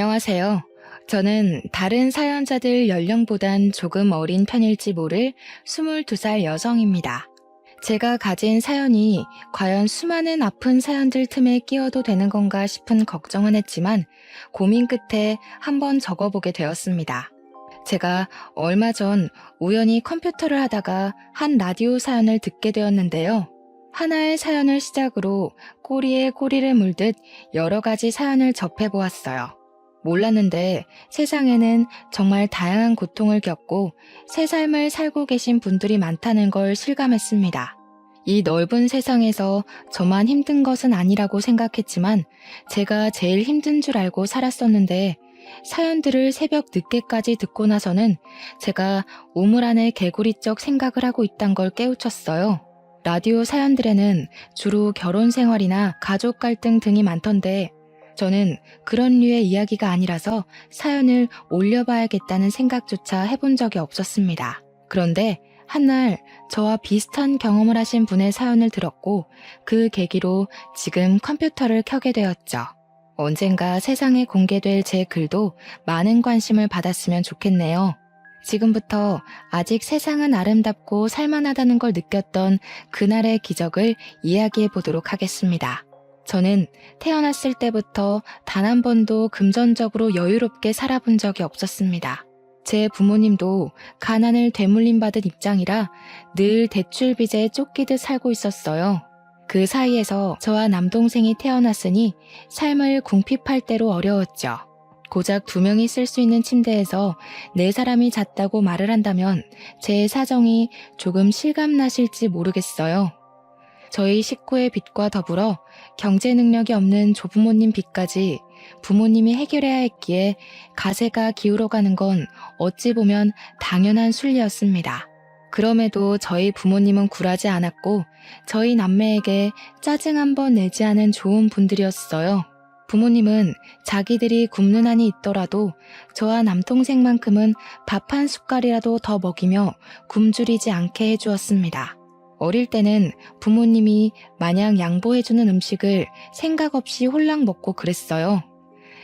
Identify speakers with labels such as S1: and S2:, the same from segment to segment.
S1: 안녕하세요. 저는 다른 사연자들 연령보단 조금 어린 편일지 모를 22살 여성입니다. 제가 가진 사연이 과연 수많은 아픈 사연들 틈에 끼워도 되는 건가 싶은 걱정은 했지만 고민 끝에 한번 적어보게 되었습니다. 제가 얼마 전 우연히 컴퓨터를 하다가 한 라디오 사연을 듣게 되었는데요. 하나의 사연을 시작으로 꼬리에 꼬리를 물듯 여러 가지 사연을 접해보았어요. 몰랐는데 세상에는 정말 다양한 고통을 겪고 새 삶을 살고 계신 분들이 많다는 걸 실감했습니다. 이 넓은 세상에서 저만 힘든 것은 아니라고 생각했지만 제가 제일 힘든 줄 알고 살았었는데 사연들을 새벽 늦게까지 듣고 나서는 제가 우물 안에 개구리적 생각을 하고 있단 걸 깨우쳤어요. 라디오 사연들에는 주로 결혼 생활이나 가족 갈등 등이 많던데 저는 그런 류의 이야기가 아니라서 사연을 올려봐야겠다는 생각조차 해본 적이 없었습니다. 그런데 한날 저와 비슷한 경험을 하신 분의 사연을 들었고 그 계기로 지금 컴퓨터를 켜게 되었죠. 언젠가 세상에 공개될 제 글도 많은 관심을 받았으면 좋겠네요. 지금부터 아직 세상은 아름답고 살만하다는 걸 느꼈던 그날의 기적을 이야기해 보도록 하겠습니다. 저는 태어났을 때부터 단 한 번도 금전적으로 여유롭게 살아본 적이 없었습니다. 제 부모님도 가난을 되물림받은 입장이라 늘 대출 빚에 쫓기듯 살고 있었어요. 그 사이에서 저와 남동생이 태어났으니 삶을 궁핍할 대로 어려웠죠. 고작 2명이 쓸 수 있는 침대에서 4사람이 잤다고 말을 한다면 제 사정이 조금 실감나실지 모르겠어요. 저희 식구의 빚과 더불어 경제 능력이 없는 조부모님 빚까지 부모님이 해결해야 했기에 가세가 기울어가는 건 어찌 보면 당연한 순리였습니다. 그럼에도 저희 부모님은 굴하지 않았고 저희 남매에게 짜증 한 번 내지 않은 좋은 분들이었어요. 부모님은 자기들이 굶는 한이 있더라도 저와 남동생만큼은 밥 한 숟갈이라도 더 먹이며 굶주리지 않게 해주었습니다. 어릴 때는 부모님이 마냥 양보해주는 음식을 생각 없이 홀랑 먹고 그랬어요.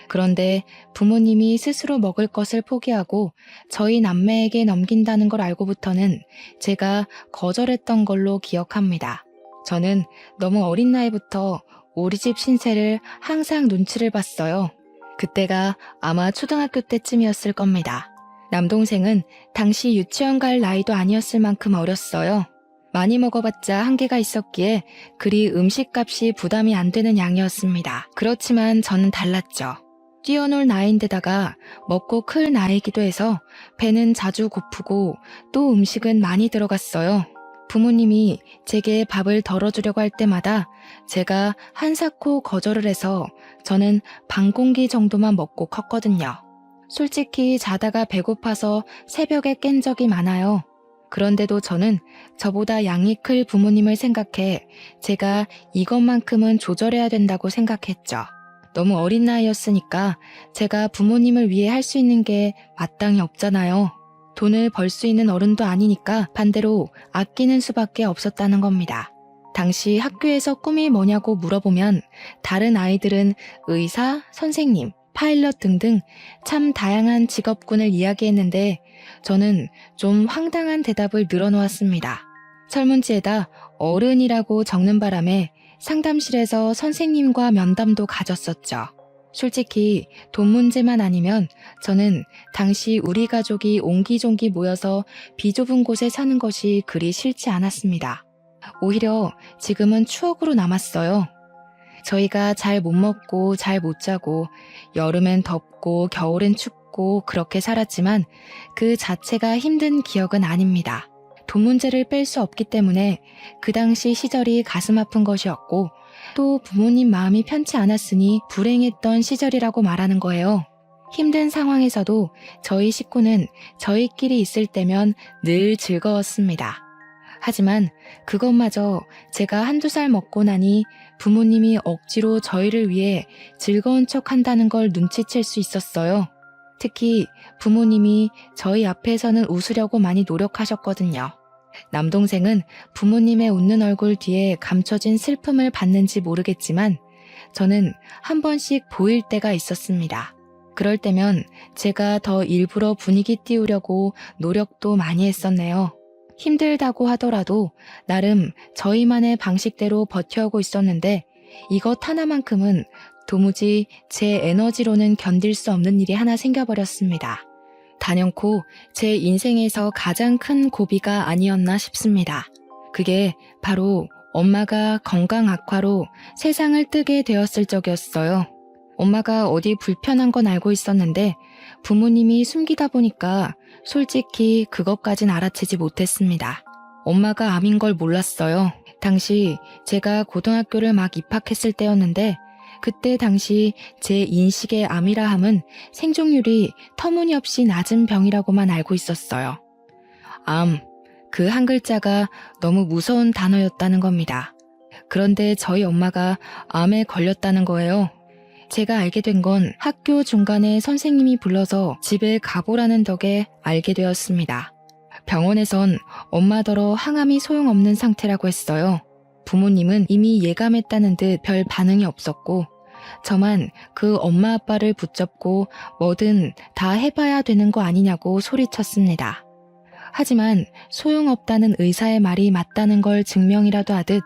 S1: 그런데 부모님이 스스로 먹을 것을 포기하고 저희 남매에게 넘긴다는 걸 알고부터는 제가 거절했던 걸로 기억합니다. 저는 너무 어린 나이부터 우리 집 신세를 항상 눈치를 봤어요. 그때가 아마 초등학교 때쯤이었을 겁니다. 남동생은 당시 유치원 갈 나이도 아니었을 만큼 어렸어요. 많이 먹어봤자 한계가 있었기에 그리 음식값이 부담이 안 되는 양이었습니다. 그렇지만 저는 달랐죠. 뛰어놀 나이인데다가 먹고 클 나이기도 해서 배는 자주 고프고 또 음식은 많이 들어갔어요. 부모님이 제게 밥을 덜어주려고 할 때마다 제가 한사코 거절을 해서 저는 반 공기 정도만 먹고 컸거든요. 솔직히 자다가 배고파서 새벽에 깬 적이 많아요. 그런데도 저는 저보다 양이 클 부모님을 생각해 제가 이것만큼은 조절해야 된다고 생각했죠. 너무 어린 나이였으니까 제가 부모님을 위해 할 수 있는 게 마땅히 없잖아요. 돈을 벌 수 있는 어른도 아니니까 반대로 아끼는 수밖에 없었다는 겁니다. 당시 학교에서 꿈이 뭐냐고 물어보면 다른 아이들은 의사, 선생님, 파일럿 등등 참 다양한 직업군을 이야기했는데 저는 좀 황당한 대답을 늘어놓았습니다. 설문지에다 어른이라고 적는 바람에 상담실에서 선생님과 면담도 가졌었죠. 솔직히 돈 문제만 아니면 저는 당시 우리 가족이 옹기종기 모여서 비좁은 곳에 사는 것이 그리 싫지 않았습니다. 오히려 지금은 추억으로 남았어요. 저희가 잘 못 먹고 잘 못 자고 여름엔 덥고 겨울엔 춥고 그렇게 살았지만 그 자체가 힘든 기억은 아닙니다. 돈 문제를 뺄 수 없기 때문에 그 당시 시절이 가슴 아픈 것이었고 또 부모님 마음이 편치 않았으니 불행했던 시절이라고 말하는 거예요. 힘든 상황에서도 저희 식구는 저희끼리 있을 때면 늘 즐거웠습니다. 하지만 그것마저 제가 1~2살 먹고 나니 부모님이 억지로 저희를 위해 즐거운 척 한다는 걸 눈치챌 수 있었어요. 특히 부모님이 저희 앞에서는 웃으려고 많이 노력하셨거든요. 남동생은 부모님의 웃는 얼굴 뒤에 감춰진 슬픔을 봤는지 모르겠지만 저는 한 번씩 보일 때가 있었습니다. 그럴 때면 제가 더 일부러 분위기 띄우려고 노력도 많이 했었네요. 힘들다고 하더라도 나름 저희만의 방식대로 버텨오고 있었는데 이것 하나만큼은 도무지 제 에너지로는 견딜 수 없는 일이 하나 생겨버렸습니다. 단연코 제 인생에서 가장 큰 고비가 아니었나 싶습니다. 그게 바로 엄마가 건강 악화로 세상을 뜨게 되었을 적이었어요. 엄마가 어디 불편한 건 알고 있었는데 부모님이 숨기다 보니까 솔직히 그것까진 알아채지 못했습니다. 엄마가 암인 걸 몰랐어요. 당시 제가 고등학교를 막 입학했을 때였는데 그때 당시 제 인식의 암이라 함은 생존율이 터무니없이 낮은 병이라고만 알고 있었어요. 암, 그 한 글자가 너무 무서운 단어였다는 겁니다. 그런데 저희 엄마가 암에 걸렸다는 거예요. 제가 알게 된 건 학교 중간에 선생님이 불러서 집에 가보라는 덕에 알게 되었습니다. 병원에선 엄마더러 항암이 소용없는 상태라고 했어요. 부모님은 이미 예감했다는 듯 별 반응이 없었고 저만 그 엄마 아빠를 붙잡고 뭐든 다 해봐야 되는 거 아니냐고 소리쳤습니다. 하지만 소용없다는 의사의 말이 맞다는 걸 증명이라도 하듯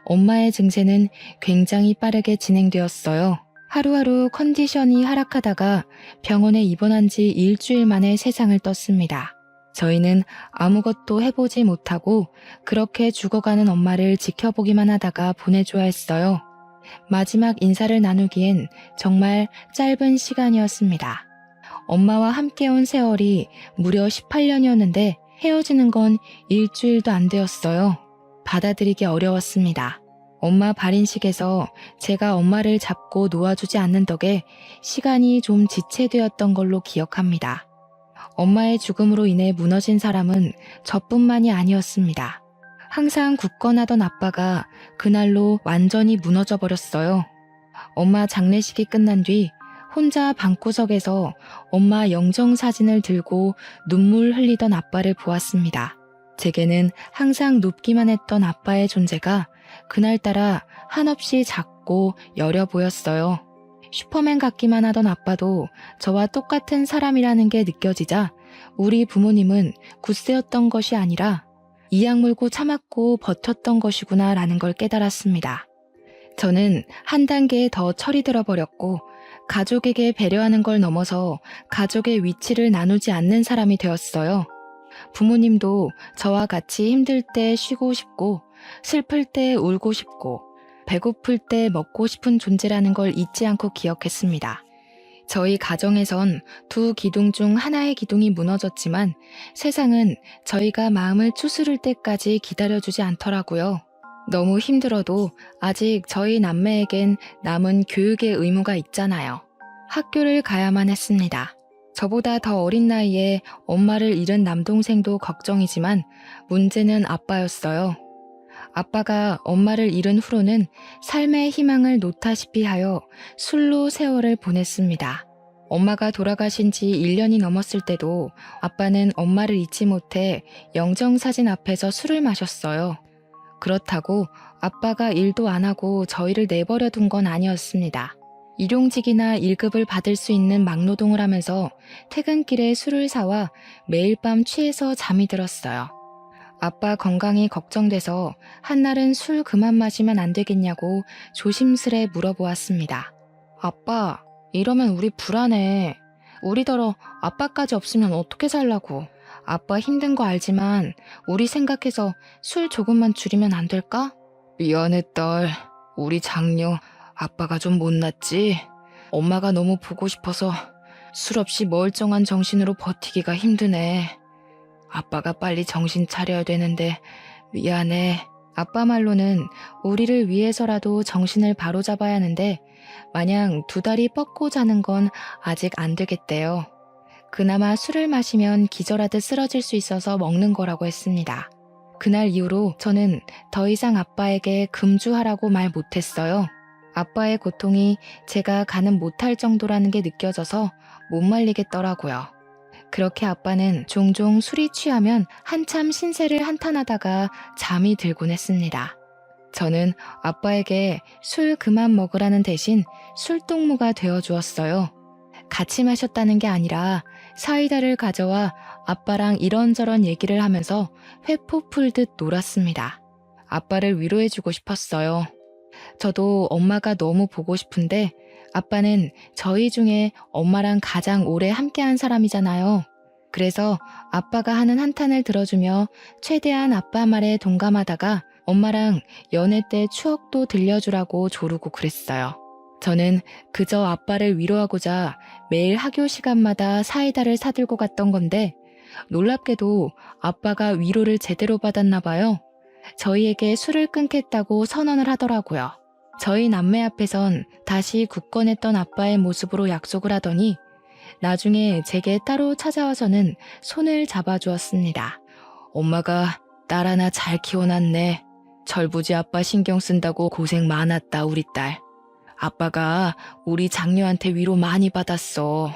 S1: 엄마의 증세는 굉장히 빠르게 진행되었어요. 하루하루 컨디션이 하락하다가 병원에 입원한 지 일주일 만에 세상을 떴습니다. 저희는 아무것도 해보지 못하고 그렇게 죽어가는 엄마를 지켜보기만 하다가 보내줘야 했어요. 마지막 인사를 나누기엔 정말 짧은 시간이었습니다. 엄마와 함께 온 세월이 무려 18년이었는데 헤어지는 건 일주일도 안 되었어요. 받아들이기 어려웠습니다. 엄마 발인식에서 제가 엄마를 잡고 놓아주지 않는 덕에 시간이 좀 지체되었던 걸로 기억합니다. 엄마의 죽음으로 인해 무너진 사람은 저뿐만이 아니었습니다. 항상 굳건하던 아빠가 그날로 완전히 무너져 버렸어요. 엄마 장례식이 끝난 뒤 혼자 방구석에서 엄마 영정사진을 들고 눈물 흘리던 아빠를 보았습니다. 제게는 항상 높기만 했던 아빠의 존재가 그날따라 한없이 작고 여려 보였어요. 슈퍼맨 같기만 하던 아빠도 저와 똑같은 사람이라는 게 느껴지자 우리 부모님은 굳세였던 것이 아니라 이악 물고 참았고 버텼던 것이구나 라는 걸 깨달았습니다. 저는 한 단계 더 철이 들어버렸고 가족에게 배려하는 걸 넘어서 가족의 위치를 나누지 않는 사람이 되었어요. 부모님도 저와 같이 힘들 때 쉬고 싶고 슬플 때 울고 싶고 배고플 때 먹고 싶은 존재라는 걸 잊지 않고 기억했습니다. 저희 가정에선 두 기둥 중 하나의 기둥이 무너졌지만 세상은 저희가 마음을 추스를 때까지 기다려주지 않더라고요. 너무 힘들어도 아직 저희 남매에겐 남은 교육의 의무가 있잖아요. 학교를 가야만 했습니다. 저보다 더 어린 나이에 엄마를 잃은 남동생도 걱정이지만 문제는 아빠였어요. 아빠가 엄마를 잃은 후로는 삶의 희망을 놓다시피 하여 술로 세월을 보냈습니다. 엄마가 돌아가신 지 1년이 넘었을 때도 아빠는 엄마를 잊지 못해 영정사진 앞에서 술을 마셨어요. 그렇다고 아빠가 일도 안 하고 저희를 내버려 둔 건 아니었습니다. 일용직이나 1급을 받을 수 있는 막노동을 하면서 퇴근길에 술을 사와 매일 밤 취해서 잠이 들었어요. 아빠 건강이 걱정돼서 한날은 술 그만 마시면 안 되겠냐고 조심스레 물어보았습니다. 아빠, 이러면 우리 불안해. 우리더러 아빠까지 없으면 어떻게 살라고. 아빠 힘든 거 알지만 우리 생각해서 술 조금만 줄이면 안 될까? 미안해 딸. 우리 장녀 아빠가 좀 못났지? 엄마가 너무 보고 싶어서 술 없이 멀쩡한 정신으로 버티기가 힘드네. 아빠가 빨리 정신 차려야 되는데 미안해. 아빠 말로는 우리를 위해서라도 정신을 바로잡아야 하는데 마냥 두 다리 뻗고 자는 건 아직 안 되겠대요. 그나마 술을 마시면 기절하듯 쓰러질 수 있어서 먹는 거라고 했습니다. 그날 이후로 저는 더 이상 아빠에게 금주하라고 말 못했어요. 아빠의 고통이 제가 가늠 못할 정도라는 게 느껴져서 못 말리겠더라고요. 그렇게 아빠는 종종 술이 취하면 한참 신세를 한탄하다가 잠이 들곤 했습니다. 저는 아빠에게 술 그만 먹으라는 대신 술동무가 되어 주었어요. 같이 마셨다는 게 아니라 사이다를 가져와 아빠랑 이런저런 얘기를 하면서 회포 풀듯 놀았습니다. 아빠를 위로해주고 싶었어요. 저도 엄마가 너무 보고 싶은데 아빠는 저희 중에 엄마랑 가장 오래 함께한 사람이잖아요. 그래서 아빠가 하는 한탄을 들어주며 최대한 아빠 말에 동감하다가 엄마랑 연애 때 추억도 들려주라고 조르고 그랬어요. 저는 그저 아빠를 위로하고자 매일 학교 시간마다 사이다를 사들고 갔던 건데 놀랍게도 아빠가 위로를 제대로 받았나 봐요. 저희에게 술을 끊겠다고 선언을 하더라고요. 저희 남매 앞에선 다시 굳건했던 아빠의 모습으로 약속을 하더니 나중에 제게 따로 찾아와서는 손을 잡아주었습니다. 엄마가 딸 하나 잘 키워놨네. 철부지 아빠 신경 쓴다고 고생 많았다 우리 딸. 아빠가 우리 장녀한테 위로 많이 받았어.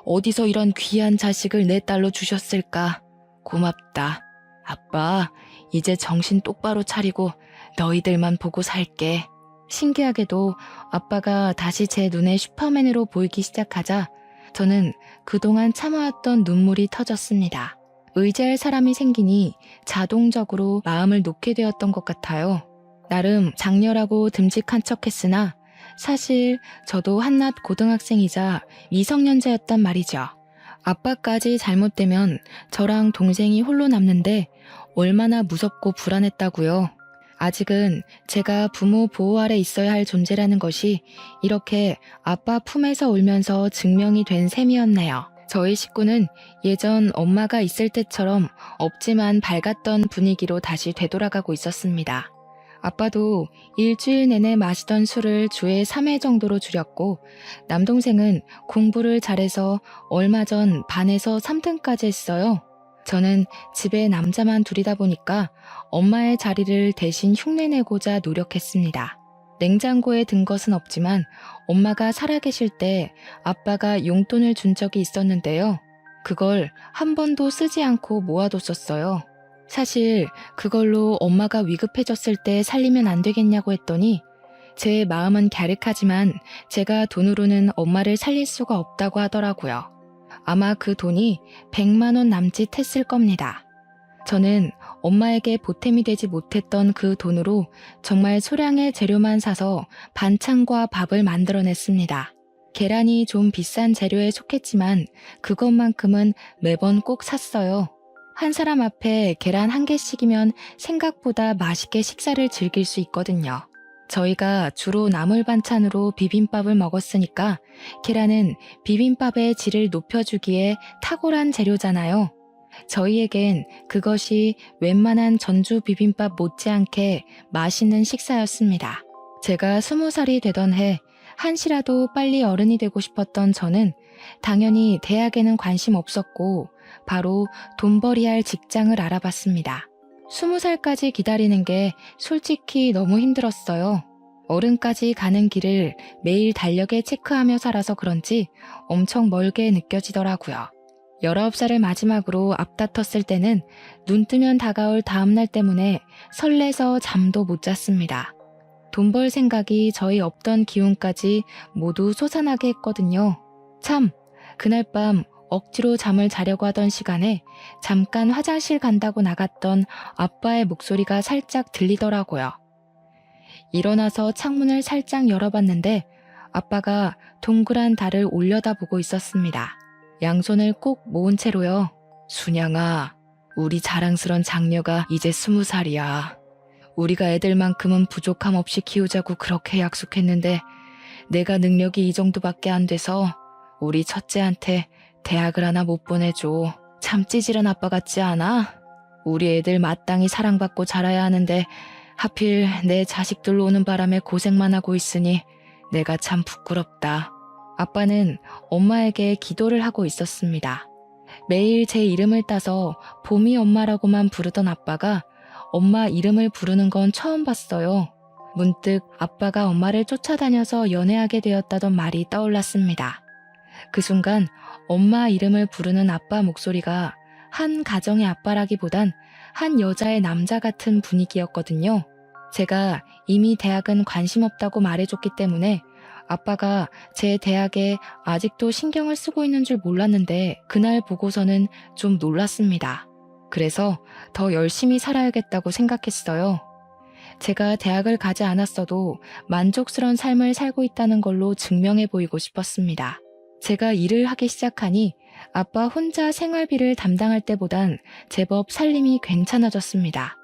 S1: 어디서 이런 귀한 자식을 내 딸로 주셨을까? 고맙다. 아빠 이제 정신 똑바로 차리고 너희들만 보고 살게. 신기하게도 아빠가 다시 제 눈에 슈퍼맨으로 보이기 시작하자 저는 그동안 참아왔던 눈물이 터졌습니다. 의지할 사람이 생기니 자동적으로 마음을 놓게 되었던 것 같아요. 나름 장녀라고 듬직한 척했으나 사실 저도 한낱 고등학생이자 미성년자였단 말이죠. 아빠까지 잘못되면 저랑 동생이 홀로 남는데 얼마나 무섭고 불안했다고요. 아직은 제가 부모 보호 아래 있어야 할 존재라는 것이 이렇게 아빠 품에서 울면서 증명이 된 셈이었네요. 저희 식구는 예전 엄마가 있을 때처럼 없지만 밝았던 분위기로 다시 되돌아가고 있었습니다. 아빠도 일주일 내내 마시던 술을 주에 3회 정도로 줄였고 남동생은 공부를 잘해서 얼마 전 반에서 3등까지 했어요. 저는 집에 남자만 둘이다 보니까 엄마의 자리를 대신 흉내내고자 노력했습니다. 냉장고에 든 것은 없지만 엄마가 살아계실 때 아빠가 용돈을 준 적이 있었는데요. 그걸 한 번도 쓰지 않고 모아뒀었어요. 사실 그걸로 엄마가 위급해졌을 때 살리면 안 되겠냐고 했더니 제 마음은 갸륵하지만 제가 돈으로는 엄마를 살릴 수가 없다고 하더라고요. 아마 그 돈이 100만 원 남짓 했을 겁니다. 저는 엄마에게 보탬이 되지 못했던 그 돈으로 정말 소량의 재료만 사서 반찬과 밥을 만들어냈습니다. 계란이 좀 비싼 재료에 속했지만 그것만큼은 매번 꼭 샀어요. 한 사람 앞에 계란 한 개씩이면 생각보다 맛있게 식사를 즐길 수 있거든요. 저희가 주로 나물 반찬으로 비빔밥을 먹었으니까 계란은 비빔밥의 질을 높여주기에 탁월한 재료잖아요. 저희에겐 그것이 웬만한 전주 비빔밥 못지않게 맛있는 식사였습니다. 제가 20살이 되던 해 한시라도 빨리 어른이 되고 싶었던 저는 당연히 대학에는 관심 없었고 바로 돈벌이할 직장을 알아봤습니다. 20살까지 기다리는 게 솔직히 너무 힘들었어요. 어른까지 가는 길을 매일 달력에 체크하며 살아서 그런지 엄청 멀게 느껴지더라고요. 19살을 마지막으로 앞다퉜을 때는 눈 뜨면 다가올 다음날 때문에 설레서 잠도 못 잤습니다. 돈 벌 생각이 저희 없던 기운까지 모두 솟아나게 했거든요. 참, 그날 밤 억지로 잠을 자려고 하던 시간에 잠깐 화장실 간다고 나갔던 아빠의 목소리가 살짝 들리더라고요. 일어나서 창문을 살짝 열어봤는데 아빠가 동그란 달을 올려다보고 있었습니다. 양손을 꼭 모은 채로요. 순양아, 우리 자랑스런 장녀가 이제 20살이야. 우리가 애들만큼은 부족함 없이 키우자고 그렇게 약속했는데 내가 능력이 이 정도밖에 안 돼서 우리 첫째한테 대학을 하나 못 보내줘. 참 찌질한 아빠 같지 않아? 우리 애들 마땅히 사랑받고 자라야 하는데 하필 내 자식들 오는 바람에 고생만 하고 있으니 내가 참 부끄럽다. 아빠는 엄마에게 기도를 하고 있었습니다. 매일 제 이름을 따서 봄이 엄마라고만 부르던 아빠가 엄마 이름을 부르는 건 처음 봤어요. 문득 아빠가 엄마를 쫓아다녀서 연애하게 되었다던 말이 떠올랐습니다. 그 순간 엄마 이름을 부르는 아빠 목소리가 한 가정의 아빠라기보단 한 여자의 남자 같은 분위기였거든요. 제가 이미 대학은 관심 없다고 말해줬기 때문에 아빠가 제 대학에 아직도 신경을 쓰고 있는 줄 몰랐는데 그날 보고서는 좀 놀랐습니다. 그래서 더 열심히 살아야겠다고 생각했어요. 제가 대학을 가지 않았어도 만족스러운 삶을 살고 있다는 걸로 증명해 보이고 싶었습니다. 제가 일을 하기 시작하니 아빠 혼자 생활비를 담당할 때보단 제법 살림이 괜찮아졌습니다.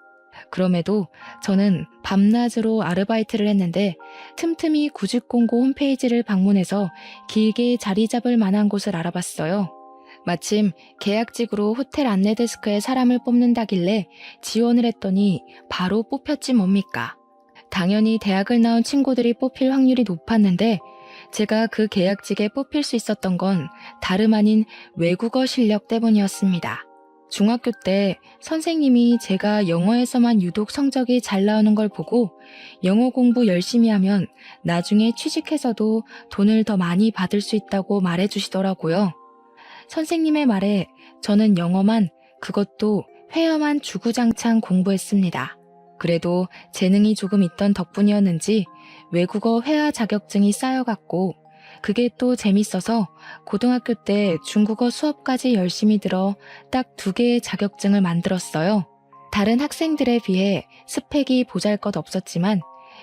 S1: 그럼에도 저는 밤낮으로 아르바이트를 했는데 틈틈이 구직공고 홈페이지를 방문해서 길게 자리 잡을 만한 곳을 알아봤어요. 마침 계약직으로 호텔 안내데스크에 사람을 뽑는다길래 지원을 했더니 바로 뽑혔지 뭡니까. 당연히 대학을 나온 친구들이 뽑힐 확률이 높았는데 제가 그 계약직에 뽑힐 수 있었던 건 다름 아닌 외국어 실력 때문이었습니다. 중학교 때 선생님이 제가 영어에서만 유독 성적이 잘 나오는 걸 보고 영어 공부 열심히 하면 나중에 취직해서도 돈을 더 많이 받을 수 있다고 말해주시더라고요. 선생님의 말에 저는 영어만, 그것도 회화만 주구장창 공부했습니다. 그래도 재능이 조금 있던 덕분이었는지 외국어 회화 자격증이 쌓여갔고 그게 또 재밌어서 고등학교 때 중국어 수업까지 열심히 들어 딱 2개의 자격증을 만들었어요. 다른 학생들에 비해 스펙이 보잘것없었지만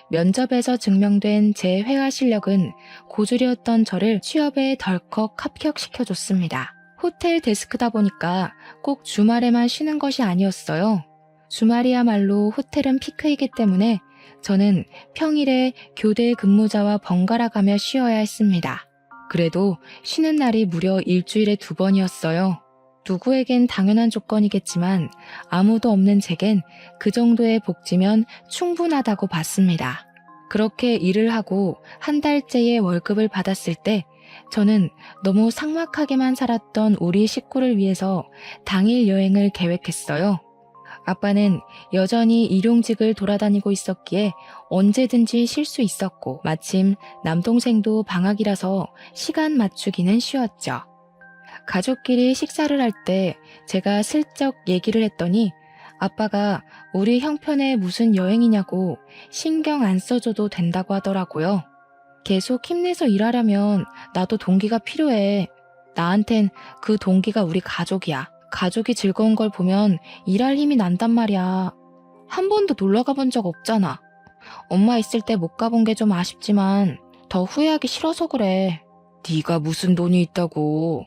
S1: 면접에서 증명된 제 회화 실력은 고졸이었던 저를 취업에 덜컥 합격시켜줬습니다. 호텔 데스크다 보니까 꼭 주말에만 쉬는 것이 아니었어요. 주말이야말로 호텔은 피크이기 때문에 저는 평일에 교대 근무자와 번갈아 가며 쉬어야 했습니다. 그래도 쉬는 날이 무려 일주일에 2번이었어요. 누구에겐 당연한 조건이겠지만 아무도 없는 제겐 그 정도의 복지면 충분하다고 봤습니다. 그렇게 일을 하고 한 달째의 월급을 받았을 때 저는 너무 삭막하게만 살았던 우리 식구를 위해서 당일 여행을 계획했어요. 아빠는 여전히 일용직을 돌아다니고 있었기에 언제든지 쉴 수 있었고 마침 남동생도 방학이라서 시간 맞추기는 쉬웠죠. 가족끼리 식사를 할 때 제가 슬쩍 얘기를 했더니 아빠가 우리 형편에 무슨 여행이냐고 신경 안 써줘도 된다고 하더라고요. 계속 힘내서 일하려면 나도 동기가 필요해. 나한텐 그 동기가 우리 가족이야. 가족이 즐거운 걸 보면 일할 힘이 난단 말이야. 한 번도 놀러 가본 적 없잖아. 엄마 있을 때 못 가본 게 좀 아쉽지만 더 후회하기 싫어서 그래. 네가 무슨 돈이 있다고.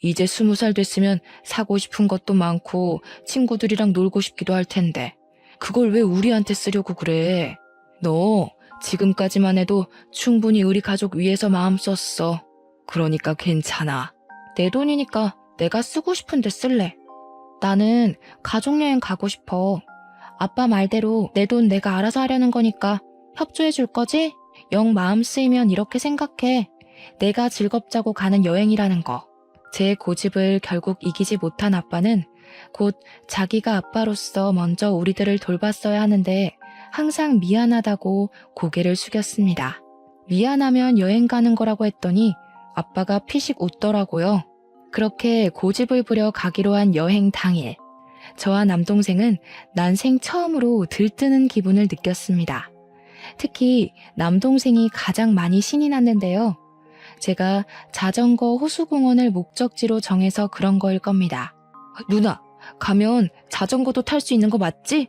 S1: 이제 20살 됐으면 사고 싶은 것도 많고 친구들이랑 놀고 싶기도 할 텐데 그걸 왜 우리한테 쓰려고 그래. 너 지금까지만 해도 충분히 우리 가족 위해서 마음 썼어. 그러니까 괜찮아. 내 돈이니까 내가 쓰고 싶은데 쓸래. 나는 가족여행 가고 싶어. 아빠 말대로 내 돈 내가 알아서 하려는 거니까 협조해 줄 거지? 영 마음 쓰이면 이렇게 생각해. 내가 즐겁자고 가는 여행이라는 거. 제 고집을 결국 이기지 못한 아빠는 곧 자기가 아빠로서 먼저 우리들을 돌봤어야 하는데 항상 미안하다고 고개를 숙였습니다. 미안하면 여행 가는 거라고 했더니 아빠가 피식 웃더라고요. 그렇게 고집을 부려 가기로 한 여행 당일, 저와 남동생은 난생 처음으로 들뜨는 기분을 느꼈습니다. 특히 남동생이 가장 많이 신이 났는데요. 제가 자전거 호수공원을 목적지로 정해서 그런 거일 겁니다. 누나, 가면 자전거도 탈 수 있는 거 맞지?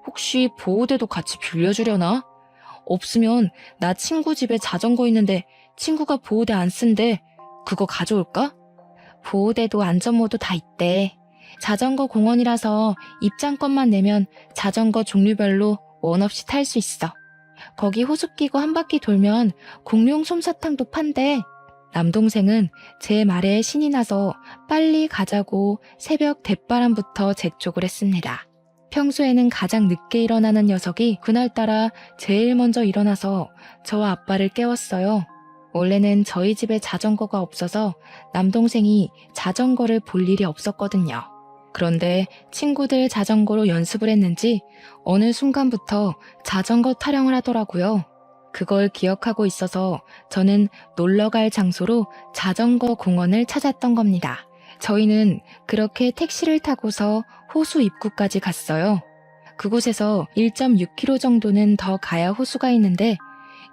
S1: 혹시 보호대도 같이 빌려주려나? 없으면 나 친구 집에 자전거 있는데 친구가 보호대 안 쓴대. 그거 가져올까? 보호대도 안전모도 다 있대. 자전거 공원이라서 입장권만 내면 자전거 종류별로 원 없이 탈 수 있어. 거기 호수 끼고 한 바퀴 돌면 공룡 솜사탕도 판대. 남동생은 제 말에 신이 나서 빨리 가자고 새벽 대바람부터 재촉을 했습니다. 평소에는 가장 늦게 일어나는 녀석이 그날따라 제일 먼저 일어나서 저와 아빠를 깨웠어요. 원래는 저희 집에 자전거가 없어서 남동생이 자전거를 볼 일이 없었거든요. 그런데 친구들 자전거로 연습을 했는지 어느 순간부터 자전거 타령을 하더라고요. 그걸 기억하고 있어서 저는 놀러갈 장소로 자전거 공원을 찾았던 겁니다. 저희는 그렇게 택시를 타고서 호수 입구까지 갔어요. 그곳에서 1.6km 정도는 더 가야 호수가 있는데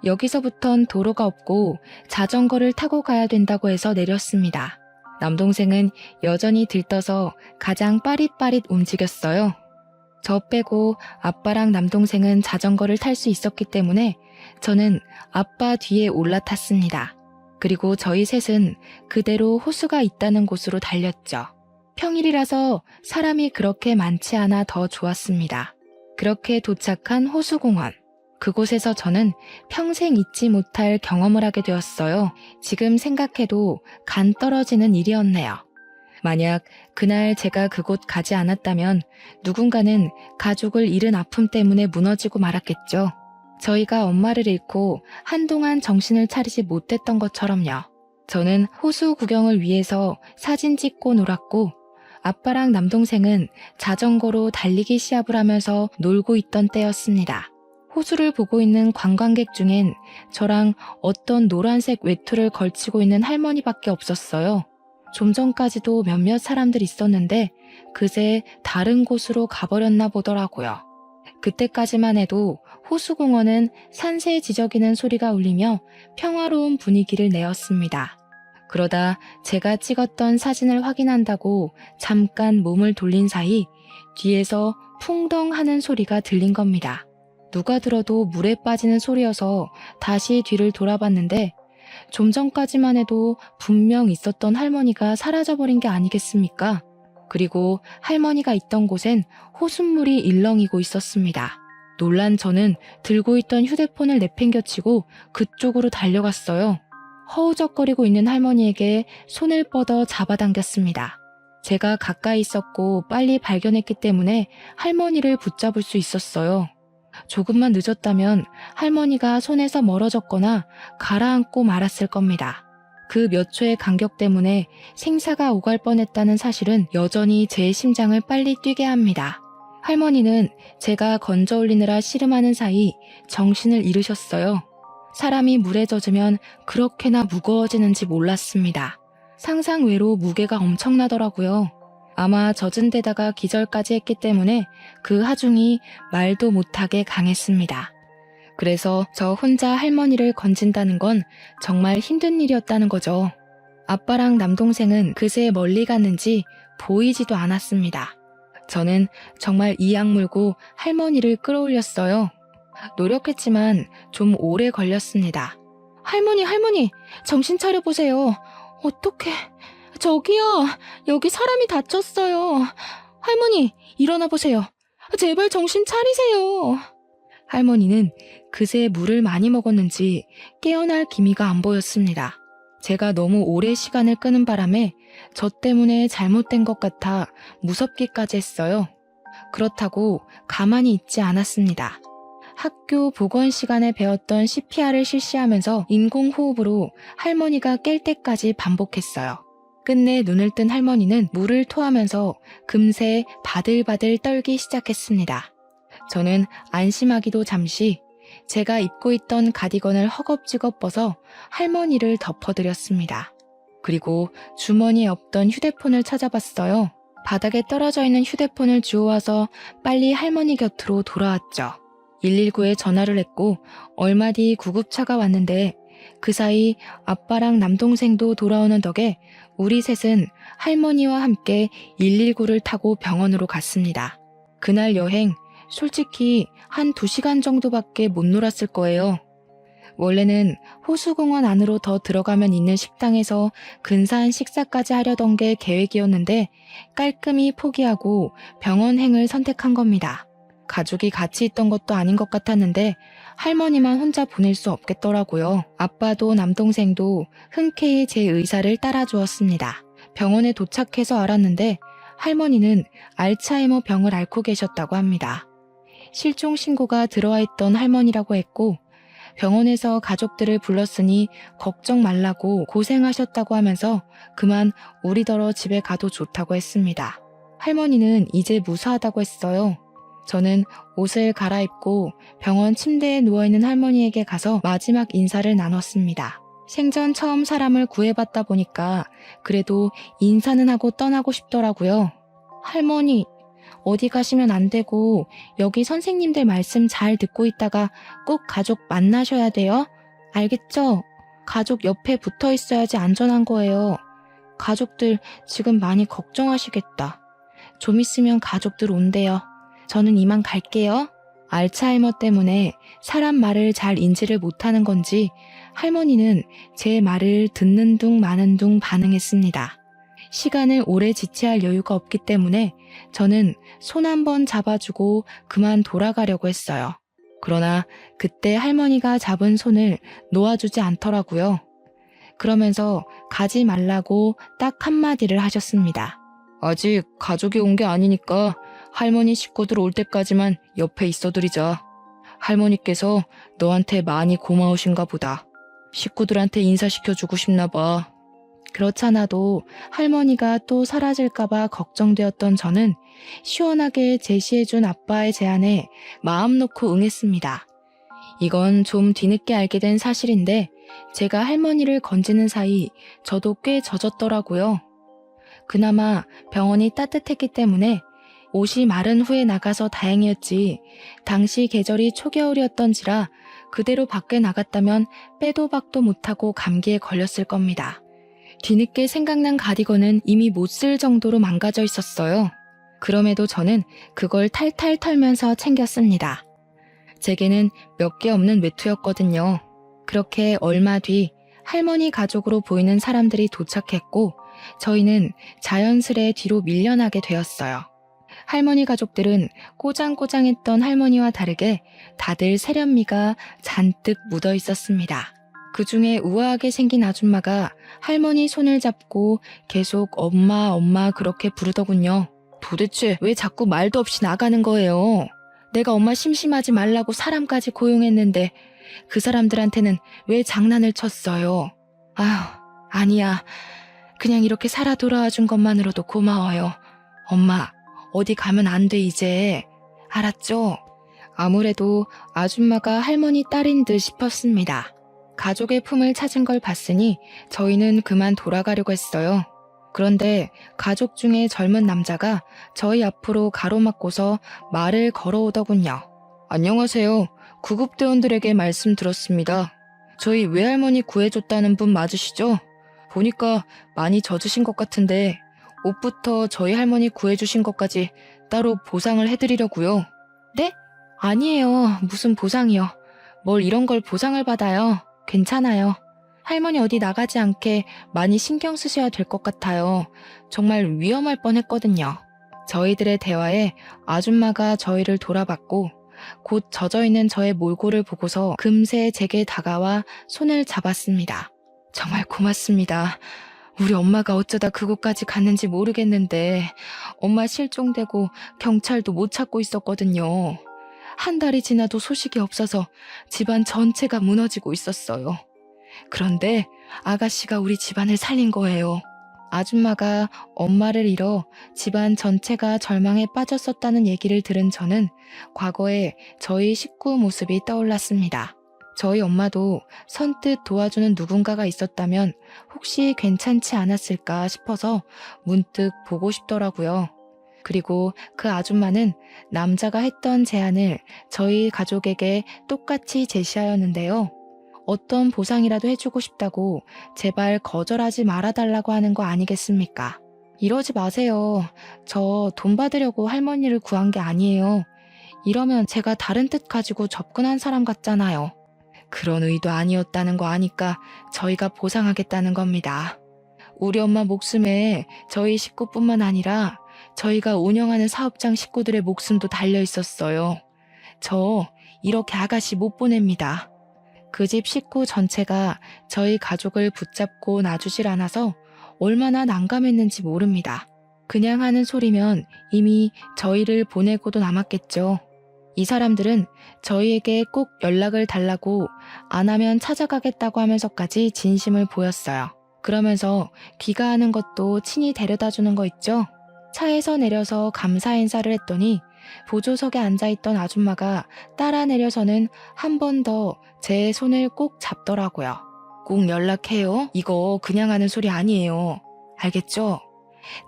S1: 여기서부턴 도로가 없고 자전거를 타고 가야 된다고 해서 내렸습니다. 남동생은 여전히 들떠서 가장 빠릿빠릿 움직였어요. 저 빼고 아빠랑 남동생은 자전거를 탈 수 있었기 때문에 저는 아빠 뒤에 올라탔습니다. 그리고 저희 셋은 그대로 호수가 있다는 곳으로 달렸죠. 평일이라서 사람이 그렇게 많지 않아 더 좋았습니다. 그렇게 도착한 호수공원. 그곳에서 저는 평생 잊지 못할 경험을 하게 되었어요. 지금 생각해도 간 떨어지는 일이었네요. 만약 그날 제가 그곳 가지 않았다면 누군가는 가족을 잃은 아픔 때문에 무너지고 말았겠죠. 저희가 엄마를 잃고 한동안 정신을 차리지 못했던 것처럼요. 저는 호수 구경을 위해서 사진 찍고 놀았고 아빠랑 남동생은 자전거로 달리기 시합을 하면서 놀고 있던 때였습니다. 호수를 보고 있는 관광객 중엔 저랑 어떤 노란색 외투를 걸치고 있는 할머니밖에 없었어요. 좀 전까지도 몇몇 사람들 있었는데 그새 다른 곳으로 가버렸나 보더라고요. 그때까지만 해도 호수공원은 산새 지저귀는 소리가 울리며 평화로운 분위기를 내었습니다. 그러다 제가 찍었던 사진을 확인한다고 잠깐 몸을 돌린 사이 뒤에서 풍덩 하는 소리가 들린 겁니다. 누가 들어도 물에 빠지는 소리여서 다시 뒤를 돌아봤는데 좀 전까지만 해도 분명 있었던 할머니가 사라져버린 게 아니겠습니까? 그리고 할머니가 있던 곳엔 호숫물이 일렁이고 있었습니다. 놀란 저는 들고 있던 휴대폰을 내팽겨치고 그쪽으로 달려갔어요. 허우적거리고 있는 할머니에게 손을 뻗어 잡아당겼습니다. 제가 가까이 있었고 빨리 발견했기 때문에 할머니를 붙잡을 수 있었어요. 조금만 늦었다면 할머니가 손에서 멀어졌거나 가라앉고 말았을 겁니다. 그 몇 초의 간격 때문에 생사가 오갈 뻔했다는 사실은 여전히 제 심장을 빨리 뛰게 합니다. 할머니는 제가 건져 올리느라 씨름하는 사이 정신을 잃으셨어요. 사람이 물에 젖으면 그렇게나 무거워지는지 몰랐습니다. 상상 외로 무게가 엄청나더라고요. 아마 젖은 데다가 기절까지 했기 때문에 그 하중이 말도 못하게 강했습니다. 그래서 저 혼자 할머니를 건진다는 건 정말 힘든 일이었다는 거죠. 아빠랑 남동생은 그새 멀리 갔는지 보이지도 않았습니다. 저는 정말 이악 물고 할머니를 끌어올렸어요. 노력했지만 좀 오래 걸렸습니다. 할머니, 정신 차려보세요. 어떡해. 저기요, 여기 사람이 다쳤어요. 할머니, 일어나 보세요. 제발 정신 차리세요. 할머니는 그새 물을 많이 먹었는지 깨어날 기미가 안 보였습니다. 제가 너무 오래 시간을 끄는 바람에 저 때문에 잘못된 것 같아 무섭기까지 했어요. 그렇다고 가만히 있지 않았습니다. 학교 보건 시간에 배웠던 CPR을 실시하면서 인공호흡으로 할머니가 깰 때까지 반복했어요. 끝내 눈을 뜬 할머니는 물을 토하면서 금세 바들바들 떨기 시작했습니다. 저는 안심하기도 잠시 제가 입고 있던 가디건을 허겁지겁 벗어 할머니를 덮어드렸습니다. 그리고 주머니에 없던 휴대폰을 찾아봤어요. 바닥에 떨어져 있는 휴대폰을 주워와서 빨리 할머니 곁으로 돌아왔죠. 119에 전화를 했고 얼마 뒤 구급차가 왔는데 그 사이 아빠랑 남동생도 돌아오는 덕에 우리 셋은 할머니와 함께 119를 타고 병원으로 갔습니다. 그날 여행 솔직히 한 2시간 정도밖에 못 놀았을 거예요. 원래는 호수공원 안으로 더 들어가면 있는 식당에서 근사한 식사까지 하려던 게 계획이었는데 깔끔히 포기하고 병원행을 선택한 겁니다. 가족이 같이 있던 것도 아닌 것 같았는데 할머니만 혼자 보낼 수 없겠더라고요. 아빠도 남동생도 흔쾌히 제 의사를 따라주었습니다. 병원에 도착해서 알았는데 할머니는 알츠하이머 병을 앓고 계셨다고 합니다. 실종 신고가 들어와 있던 할머니라고 했고 병원에서 가족들을 불렀으니 걱정 말라고 고생하셨다고 하면서 그만 우리더러 집에 가도 좋다고 했습니다. 할머니는 이제 무사하다고 했어요. 저는 옷을 갈아입고 병원 침대에 누워있는 할머니에게 가서 마지막 인사를 나눴습니다. 생전 처음 사람을 구해봤다 보니까 그래도 인사는 하고 떠나고 싶더라고요. 할머니, 어디 가시면 안 되고 여기 선생님들 말씀 잘 듣고 있다가 꼭 가족 만나셔야 돼요. 알겠죠? 가족 옆에 붙어 있어야지 안전한 거예요. 가족들 지금 많이 걱정하시겠다. 좀 있으면 가족들 온대요. 저는 이만 갈게요. 알츠하이머 때문에 사람 말을 잘 인지를 못하는 건지 할머니는 제 말을 듣는 둥 마는 둥 반응했습니다. 시간을 오래 지체할 여유가 없기 때문에 저는 손 한번 잡아주고 그만 돌아가려고 했어요. 그러나 그때 할머니가 잡은 손을 놓아주지 않더라고요. 그러면서 가지 말라고 딱 한마디를 하셨습니다. 아직 가족이 온 게 아니니까 할머니 식구들 올 때까지만 옆에 있어드리자. 할머니께서 너한테 많이 고마우신가 보다. 식구들한테 인사시켜주고 싶나 봐. 그렇잖아도 할머니가 또 사라질까봐 걱정되었던 저는 시원하게 제시해준 아빠의 제안에 마음 놓고 응했습니다. 이건 좀 뒤늦게 알게 된 사실인데 제가 할머니를 건지는 사이 저도 꽤 젖었더라고요. 그나마 병원이 따뜻했기 때문에 옷이 마른 후에 나가서 다행이었지 당시 계절이 초겨울이었던지라 그대로 밖에 나갔다면 빼도 박도 못하고 감기에 걸렸을 겁니다. 뒤늦게 생각난 가디건은 이미 못 쓸 정도로 망가져 있었어요. 그럼에도 저는 그걸 탈탈 털면서 챙겼습니다. 제게는 몇 개 없는 외투였거든요. 그렇게 얼마 뒤 할머니 가족으로 보이는 사람들이 도착했고 저희는 자연스레 뒤로 밀려나게 되었어요. 할머니 가족들은 꼬장꼬장했던 할머니와 다르게 다들 세련미가 잔뜩 묻어 있었습니다. 그 중에 우아하게 생긴 아줌마가 할머니 손을 잡고 계속 엄마 엄마 그렇게 부르더군요. 도대체 왜 자꾸 말도 없이 나가는 거예요? 내가 엄마 심심하지 말라고 사람까지 고용했는데 그 사람들한테는 왜 장난을 쳤어요? 아휴, 아니야. 그냥 이렇게 살아 돌아와 준 것만으로도 고마워요. 엄마, 어디 가면 안 돼 이제. 알았죠? 아무래도 아줌마가 할머니 딸인 듯 싶었습니다. 가족의 품을 찾은 걸 봤으니 저희는 그만 돌아가려고 했어요. 그런데 가족 중에 젊은 남자가 저희 앞으로 가로막고서 말을 걸어오더군요. 안녕하세요. 구급대원들에게 말씀 들었습니다. 저희 외할머니 구해줬다는 분 맞으시죠? 보니까 많이 젖으신 것 같은데 옷부터 저희 할머니 구해주신 것까지 따로 보상을 해드리려고요. 네? 아니에요. 무슨 보상이요. 뭘 이런 걸 보상을 받아요. 괜찮아요. 할머니 어디 나가지 않게 많이 신경 쓰셔야 될 것 같아요. 정말 위험할 뻔했거든요. 저희들의 대화에 아줌마가 저희를 돌아봤고 곧 젖어있는 저의 몰골을 보고서 금세 제게 다가와 손을 잡았습니다. 정말 고맙습니다. 우리 엄마가 어쩌다 그곳까지 갔는지 모르겠는데 엄마 실종되고 경찰도 못 찾고 있었거든요. 한 달이 지나도 소식이 없어서 집안 전체가 무너지고 있었어요. 그런데 아가씨가 우리 집안을 살린 거예요. 아줌마가 엄마를 잃어 집안 전체가 절망에 빠졌었다는 얘기를 들은 저는 과거에 저희 식구 모습이 떠올랐습니다. 저희 엄마도 선뜻 도와주는 누군가가 있었다면 혹시 괜찮지 않았을까 싶어서 문득 보고 싶더라고요. 그리고 그 아줌마는 남자가 했던 제안을 저희 가족에게 똑같이 제시하였는데요. 어떤 보상이라도 해주고 싶다고 제발 거절하지 말아달라고 하는 거 아니겠습니까? 이러지 마세요. 저 돈 받으려고 할머니를 구한 게 아니에요. 이러면 제가 다른 뜻 가지고 접근한 사람 같잖아요. 그런 의도 아니었다는 거 아니까 저희가 보상하겠다는 겁니다. 우리 엄마 목숨에 저희 식구뿐만 아니라 저희가 운영하는 사업장 식구들의 목숨도 달려 있었어요. 저 이렇게 아가씨 못 보냅니다. 그 집 식구 전체가 저희 가족을 붙잡고 놔주질 않아서 얼마나 난감했는지 모릅니다. 그냥 하는 소리면 이미 저희를 보내고도 남았겠죠. 이 사람들은 저희에게 꼭 연락을 달라고 안 하면 찾아가겠다고 하면서까지 진심을 보였어요. 그러면서 귀가하는 것도 친히 데려다 주는 거 있죠? 차에서 내려서 감사 인사를 했더니 보조석에 앉아있던 아줌마가 따라 내려서는 한 번 더 제 손을 꼭 잡더라고요. 꼭 연락해요. 이거 그냥 하는 소리 아니에요. 알겠죠?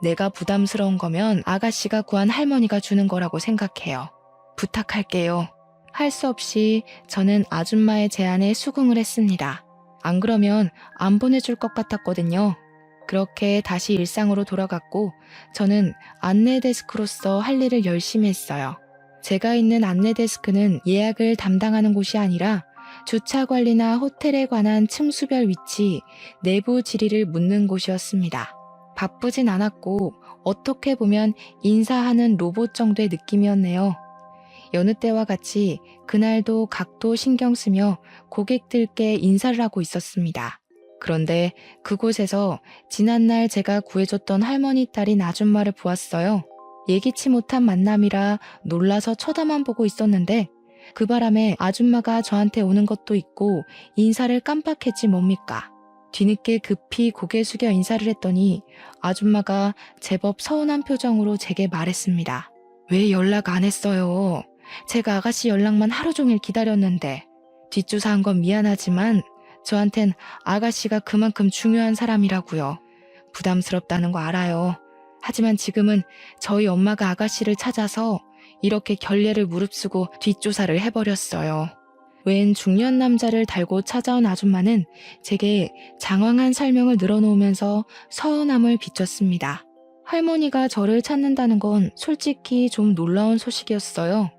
S1: 내가 부담스러운 거면 아가씨가 구한 할머니가 주는 거라고 생각해요. 부탁할게요. 할 수 없이 저는 아줌마의 제안에 수긍을 했습니다. 안 그러면 안 보내줄 것 같았거든요. 그렇게 다시 일상으로 돌아갔고 저는 안내 데스크로서 할 일을 열심히 했어요. 제가 있는 안내 데스크는 예약을 담당하는 곳이 아니라 주차 관리나 호텔에 관한 층수별 위치, 내부 질의를 묻는 곳이었습니다. 바쁘진 않았고 어떻게 보면 인사하는 로봇 정도의 느낌이었네요. 여느 때와 같이 그날도 각도 신경 쓰며 고객들께 인사를 하고 있었습니다. 그런데 그곳에서 지난날 제가 구해줬던 할머니 딸인 아줌마를 보았어요. 예기치 못한 만남이라 놀라서 쳐다만 보고 있었는데 그 바람에 아줌마가 저한테 오는 것도 있고 인사를 깜빡했지 뭡니까. 뒤늦게 급히 고개 숙여 인사를 했더니 아줌마가 제법 서운한 표정으로 제게 말했습니다. 왜 연락 안 했어요? 제가 아가씨 연락만 하루 종일 기다렸는데. 뒷조사한 건 미안하지만 저한텐 아가씨가 그만큼 중요한 사람이라고요. 부담스럽다는 거 알아요. 하지만 지금은 저희 엄마가 아가씨를 찾아서 이렇게 결례를 무릅쓰고 뒷조사를 해버렸어요. 웬 중년 남자를 달고 찾아온 아줌마는 제게 장황한 설명을 늘어놓으면서 서운함을 비췄습니다. 할머니가 저를 찾는다는 건 솔직히 좀 놀라운 소식이었어요.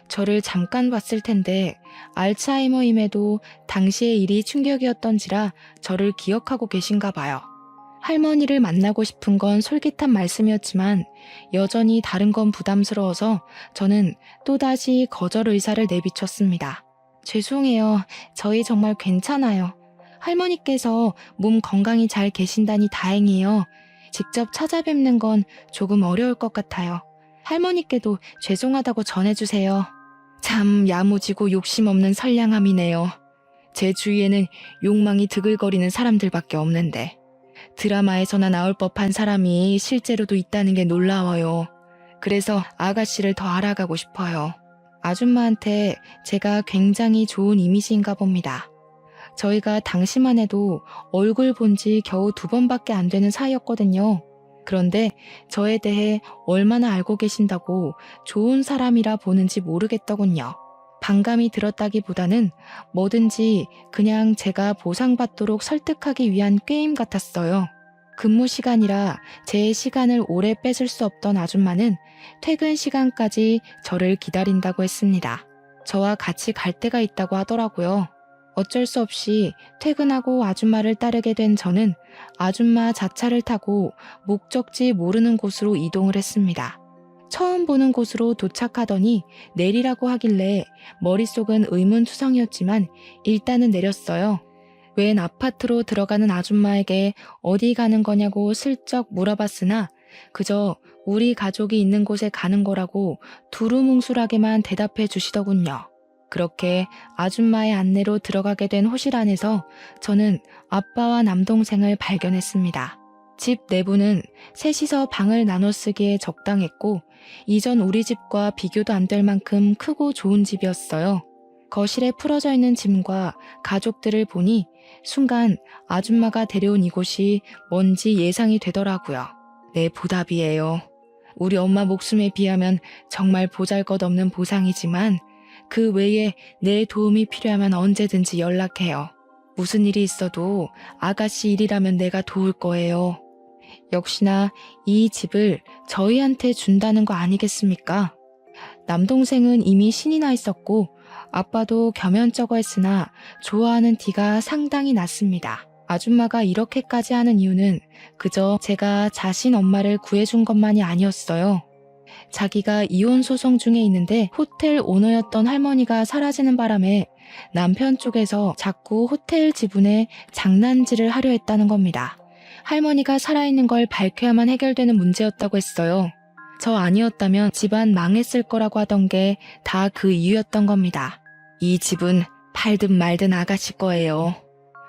S1: 저를 잠깐 봤을 텐데 알츠하이머임에도 당시의 일이 충격이었던지라 저를 기억하고 계신가 봐요. 할머니를 만나고 싶은 건 솔깃한 말씀이었지만 여전히 다른 건 부담스러워서 저는 또다시 거절 의사를 내비쳤습니다. 죄송해요. 저희 정말 괜찮아요. 할머니께서 몸 건강히 잘 계신다니 다행이에요. 직접 찾아뵙는 건 조금 어려울 것 같아요. 할머니께도 죄송하다고 전해주세요. 참 야무지고 욕심 없는 선량함이네요. 제 주위에는 욕망이 드글거리는 사람들밖에 없는데 드라마에서나 나올 법한 사람이 실제로도 있다는 게 놀라워요. 그래서 아가씨를 더 알아가고 싶어요. 아줌마한테 제가 굉장히 좋은 이미지인가 봅니다. 저희가 당시만 해도 얼굴 본 지 겨우 2번밖에 안 되는 사이였거든요. 그런데 저에 대해 얼마나 알고 계신다고 좋은 사람이라 보는지 모르겠더군요. 반감이 들었다기보다는 뭐든지 그냥 제가 보상받도록 설득하기 위한 게임 같았어요. 근무 시간이라 제 시간을 오래 뺏을 수 없던 아줌마는 퇴근 시간까지 저를 기다린다고 했습니다. 저와 같이 갈 데가 있다고 하더라고요. 어쩔 수 없이 퇴근하고 아줌마를 따르게 된 저는 아줌마 자차를 타고 목적지 모르는 곳으로 이동을 했습니다. 처음 보는 곳으로 도착하더니 내리라고 하길래 머릿속은 의문투성이었지만 일단은 내렸어요. 웬 아파트로 들어가는 아줌마에게 어디 가는 거냐고 슬쩍 물어봤으나 그저 우리 가족이 있는 곳에 가는 거라고 두루뭉술하게만 대답해 주시더군요. 그렇게 아줌마의 안내로 들어가게 된 호실 안에서 저는 아빠와 남동생을 발견했습니다. 집 내부는 셋이서 방을 나눠 쓰기에 적당했고 이전 우리 집과 비교도 안 될 만큼 크고 좋은 집이었어요. 거실에 풀어져 있는 짐과 가족들을 보니 순간 아줌마가 데려온 이곳이 뭔지 예상이 되더라고요. 네, 보답이에요. 우리 엄마 목숨에 비하면 정말 보잘것없는 보상이지만 그 외에 내 도움이 필요하면 언제든지 연락해요. 무슨 일이 있어도 아가씨 일이라면 내가 도울 거예요. 역시나 이 집을 저희한테 준다는 거 아니겠습니까? 남동생은 이미 신이 나 있었고 아빠도 겸연쩍어 했으나 좋아하는 티가 상당히 났습니다. 아줌마가 이렇게까지 하는 이유는 그저 제가 자신 엄마를 구해준 것만이 아니었어요. 자기가 이혼 소송 중에 있는데 호텔 오너였던 할머니가 사라지는 바람에 남편 쪽에서 자꾸 호텔 지분에 장난질을 하려 했다는 겁니다. 할머니가 살아있는 걸 밝혀야만 해결되는 문제였다고 했어요. 저 아니었다면 집안 망했을 거라고 하던 게 다 그 이유였던 겁니다. 이 집은 팔든 말든 아가씨 거예요.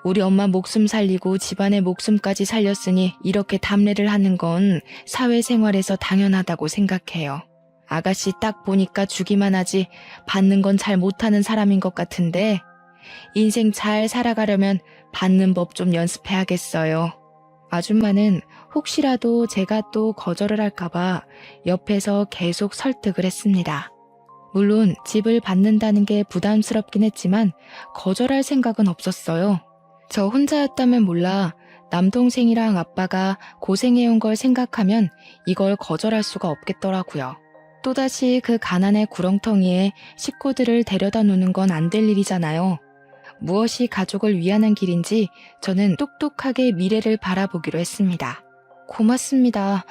S1: 우리 엄마 목숨 살리고 집안의 목숨까지 살렸으니 이렇게 담례를 하는 건 사회생활에서 당연하다고 생각해요. 아가씨 딱 보니까 주기만 하지 받는 건 잘 못하는 사람인 것 같은데 인생 잘 살아가려면 받는 법 좀 연습해야겠어요. 아줌마는 혹시라도 제가 또 거절을 할까봐 옆에서 계속 설득을 했습니다. 물론 집을 받는다는 게 부담스럽긴 했지만 거절할 생각은 없었어요. 저 혼자였다면 몰라 남동생이랑 아빠가 고생해온 걸 생각하면 이걸 거절할 수가 없겠더라고요. 또다시 그 가난의 구렁텅이에 식구들을 데려다 놓는 건 안 될 일이잖아요. 무엇이 가족을 위하는 길인지 저는 똑똑하게 미래를 바라보기로 했습니다. 고맙습니다.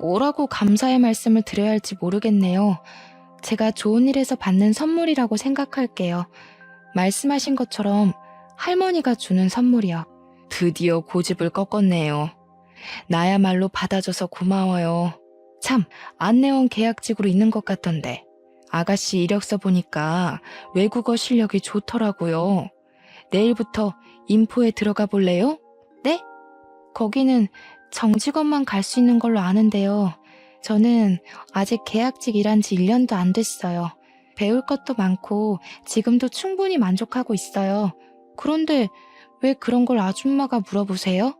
S1: 뭐라고 감사의 말씀을 드려야 할지 모르겠네요. 제가 좋은 일에서 받는 선물이라고 생각할게요. 말씀하신 것처럼 할머니가 주는 선물이요. 드디어 고집을 꺾었네요. 나야말로 받아줘서 고마워요. 참, 안내원 계약직으로 있는 것 같던데. 아가씨 이력서 보니까 외국어 실력이 좋더라고요. 내일부터 인포에 들어가 볼래요? 네? 거기는 정직원만 갈 수 있는 걸로 아는데요. 저는 아직 계약직 일한 지 1년도 안 됐어요. 배울 것도 많고 지금도 충분히 만족하고 있어요. 그런데 왜 그런 걸 아줌마가 물어보세요?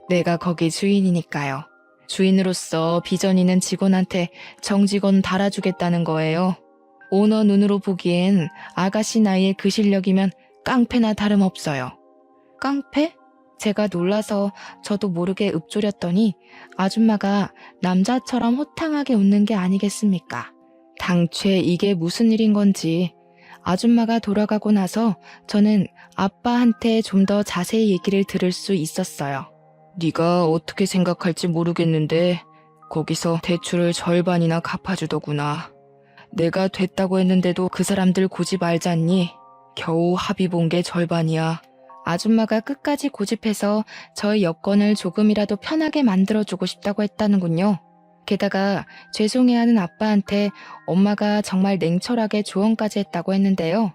S1: 내가 거기 주인이니까요. 주인으로서 비전 있는 직원한테 정직원 달아주겠다는 거예요. 오너 눈으로 보기엔 아가씨 나이에 그 실력이면 깡패나 다름없어요. 깡패? 제가 놀라서 저도 모르게 읊조렸더니 아줌마가 남자처럼 호탕하게 웃는 게 아니겠습니까? 당최 이게 무슨 일인 건지. 아줌마가 돌아가고 나서 저는 아빠한테 좀 더 자세히 얘기를 들을 수 있었어요. 네가 어떻게 생각할지 모르겠는데 거기서 대출을 절반이나 갚아주더구나. 내가 됐다고 했는데도 그 사람들 고집 알잖니? 겨우 합의 본 게 절반이야. 아줌마가 끝까지 고집해서 저의 여건을 조금이라도 편하게 만들어주고 싶다고 했다는군요. 게다가 죄송해하는 아빠한테 엄마가 정말 냉철하게 조언까지 했다고 했는데요.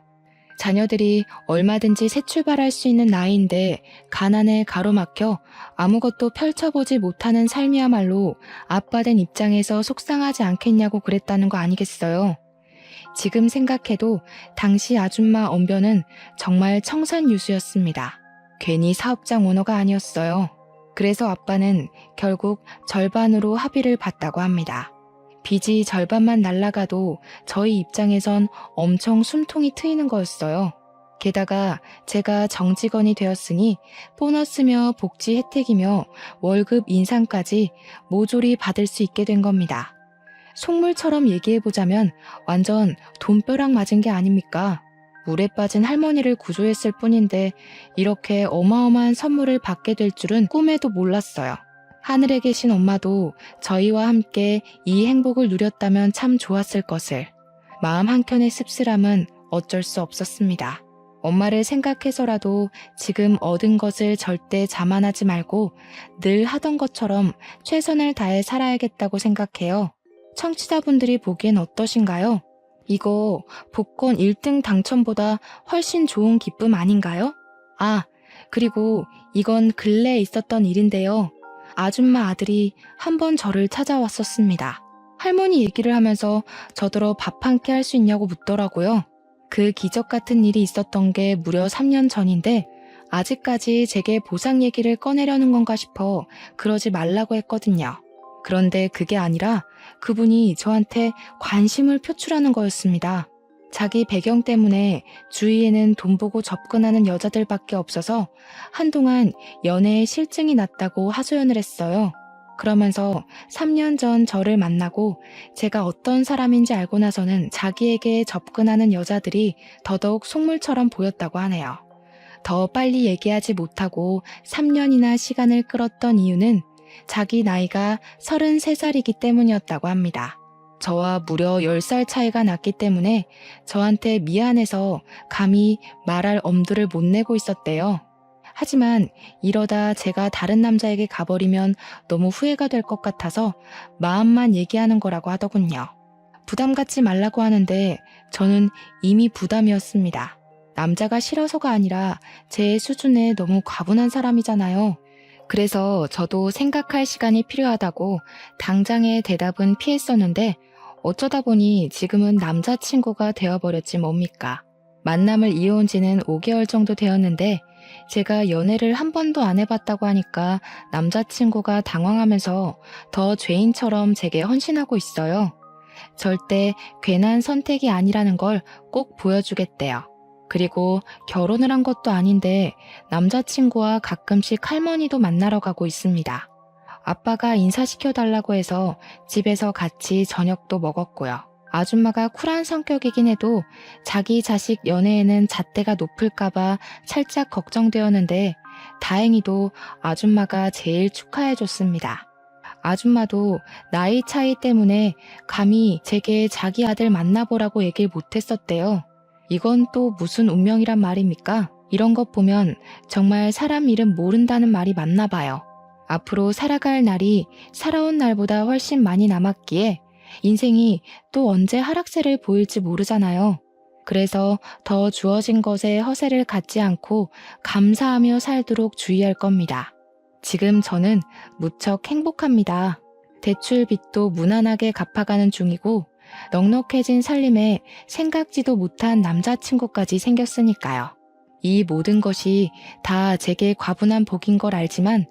S1: 자녀들이 얼마든지 새 출발할 수 있는 나이인데 가난에 가로막혀 아무것도 펼쳐보지 못하는 삶이야말로 아빠 된 입장에서 속상하지 않겠냐고 그랬다는 거 아니겠어요. 지금 생각해도 당시 아줌마 언변은 정말 청산유수였습니다. 괜히 사업장 오너가 아니었어요. 그래서 아빠는 결국 절반으로 합의를 봤다고 합니다. 빚이 절반만 날아가도 저희 입장에선 엄청 숨통이 트이는 거였어요. 게다가 제가 정직원이 되었으니 보너스며 복지 혜택이며 월급 인상까지 모조리 받을 수 있게 된 겁니다. 속물처럼 얘기해보자면 완전 돈벼락 맞은 게 아닙니까? 물에 빠진 할머니를 구조했을 뿐인데 이렇게 어마어마한 선물을 받게 될 줄은 꿈에도 몰랐어요. 하늘에 계신 엄마도 저희와 함께 이 행복을 누렸다면 참 좋았을 것을. 마음 한켠의 씁쓸함은 어쩔 수 없었습니다. 엄마를 생각해서라도 지금 얻은 것을 절대 자만하지 말고 늘 하던 것처럼 최선을 다해 살아야겠다고 생각해요. 청취자분들이 보기엔 어떠신가요? 이거 복권 1등 당첨보다 훨씬 좋은 기쁨 아닌가요? 아, 그리고 이건 근래에 있었던 일인데요. 아줌마 아들이 한 번 저를 찾아왔었습니다. 할머니 얘기를 하면서 저더러 밥 한 끼 할 수 있냐고 묻더라고요. 그 기적 같은 일이 있었던 게 무려 3년 전인데 아직까지 제게 보상 얘기를 꺼내려는 건가 싶어 그러지 말라고 했거든요. 그런데 그게 아니라 그분이 저한테 관심을 표출하는 거였습니다. 자기 배경 때문에 주위에는 돈 보고 접근하는 여자들밖에 없어서 한동안 연애에 실증이 났다고 하소연을 했어요. 그러면서 3년 전 저를 만나고 제가 어떤 사람인지 알고 나서는 자기에게 접근하는 여자들이 더더욱 속물처럼 보였다고 하네요. 더 빨리 얘기하지 못하고 3년이나 시간을 끌었던 이유는 자기 나이가 33살이기 때문이었다고 합니다. 저와 무려 10살 차이가 났기 때문에 저한테 미안해서 감히 말할 엄두를 못 내고 있었대요. 하지만 이러다 제가 다른 남자에게 가버리면 너무 후회가 될 것 같아서 마음만 얘기하는 거라고 하더군요. 부담 갖지 말라고 하는데 저는 이미 부담이었습니다. 남자가 싫어서가 아니라 제 수준에 너무 과분한 사람이잖아요. 그래서 저도 생각할 시간이 필요하다고 당장의 대답은 피했었는데 어쩌다 보니 지금은 남자친구가 되어버렸지 뭡니까. 만남을 이어온 지는 5개월 정도 되었는데 제가 연애를 한 번도 안 해봤다고 하니까 남자친구가 당황하면서 더 죄인처럼 제게 헌신하고 있어요. 절대 괜한 선택이 아니라는 걸 꼭 보여주겠대요. 그리고 결혼을 한 것도 아닌데 남자친구와 가끔씩 할머니도 만나러 가고 있습니다. 아빠가 인사시켜달라고 해서 집에서 같이 저녁도 먹었고요. 아줌마가 쿨한 성격이긴 해도 자기 자식 연애에는 잣대가 높을까봐 살짝 걱정되었는데 다행히도 아줌마가 제일 축하해줬습니다. 아줌마도 나이 차이 때문에 감히 제게 자기 아들 만나보라고 얘기를 못했었대요. 이건 또 무슨 운명이란 말입니까? 이런 것 보면 정말 사람 이름 모른다는 말이 맞나 봐요. 앞으로 살아갈 날이 살아온 날보다 훨씬 많이 남았기에 인생이 또 언제 하락세를 보일지 모르잖아요. 그래서 더 주어진 것에 허세를 갖지 않고 감사하며 살도록 주의할 겁니다. 지금 저는 무척 행복합니다. 대출 빚도 무난하게 갚아가는 중이고 넉넉해진 살림에 생각지도 못한 남자친구까지 생겼으니까요. 이 모든 것이 다 제게 과분한 복인 걸 알지만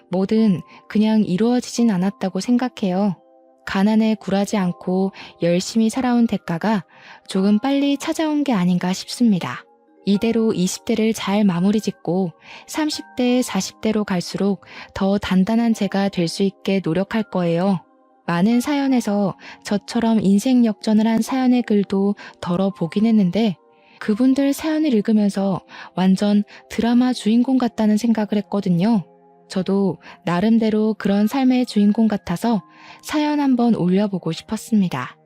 S1: 뭐든 그냥 이루어지진 않았다고 생각해요. 가난에 굴하지 않고 열심히 살아온 대가가 조금 빨리 찾아온 게 아닌가 싶습니다. 이대로 20대를 잘 마무리 짓고 30대, 40대로 갈수록 더 단단한 제가 될 수 있게 노력할 거예요. 많은 사연에서 저처럼 인생 역전을 한 사연의 글도 덜어보긴 했는데 그분들 사연을 읽으면서 완전 드라마 주인공 같다는 생각을 했거든요. 저도 나름대로 그런 삶의 주인공 같아서 사연 한번 올려보고 싶었습니다.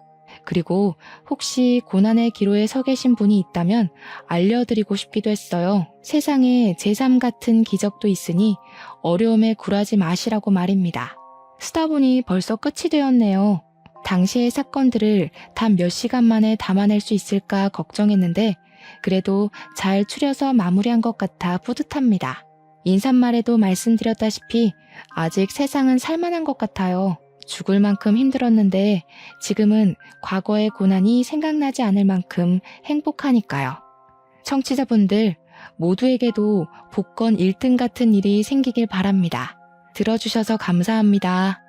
S1: 그리고 혹시 고난의 기로에 서 계신 분이 있다면 알려드리고 싶기도 했어요. 세상에 제3 같은 기적도 있으니 어려움에 굴하지 마시라고 말입니다. 쓰다 보니 벌써 끝이 되었네요. 당시의 사건들을 단 몇 시간 만에 담아낼 수 있을까 걱정했는데 그래도 잘 추려서 마무리한 것 같아 뿌듯합니다. 인사말에도 말씀드렸다시피 아직 세상은 살만한 것 같아요. 죽을 만큼 힘들었는데 지금은 과거의 고난이 생각나지 않을 만큼 행복하니까요. 청취자분들 모두에게도 복권 1등 같은 일이 생기길 바랍니다. 들어주셔서 감사합니다.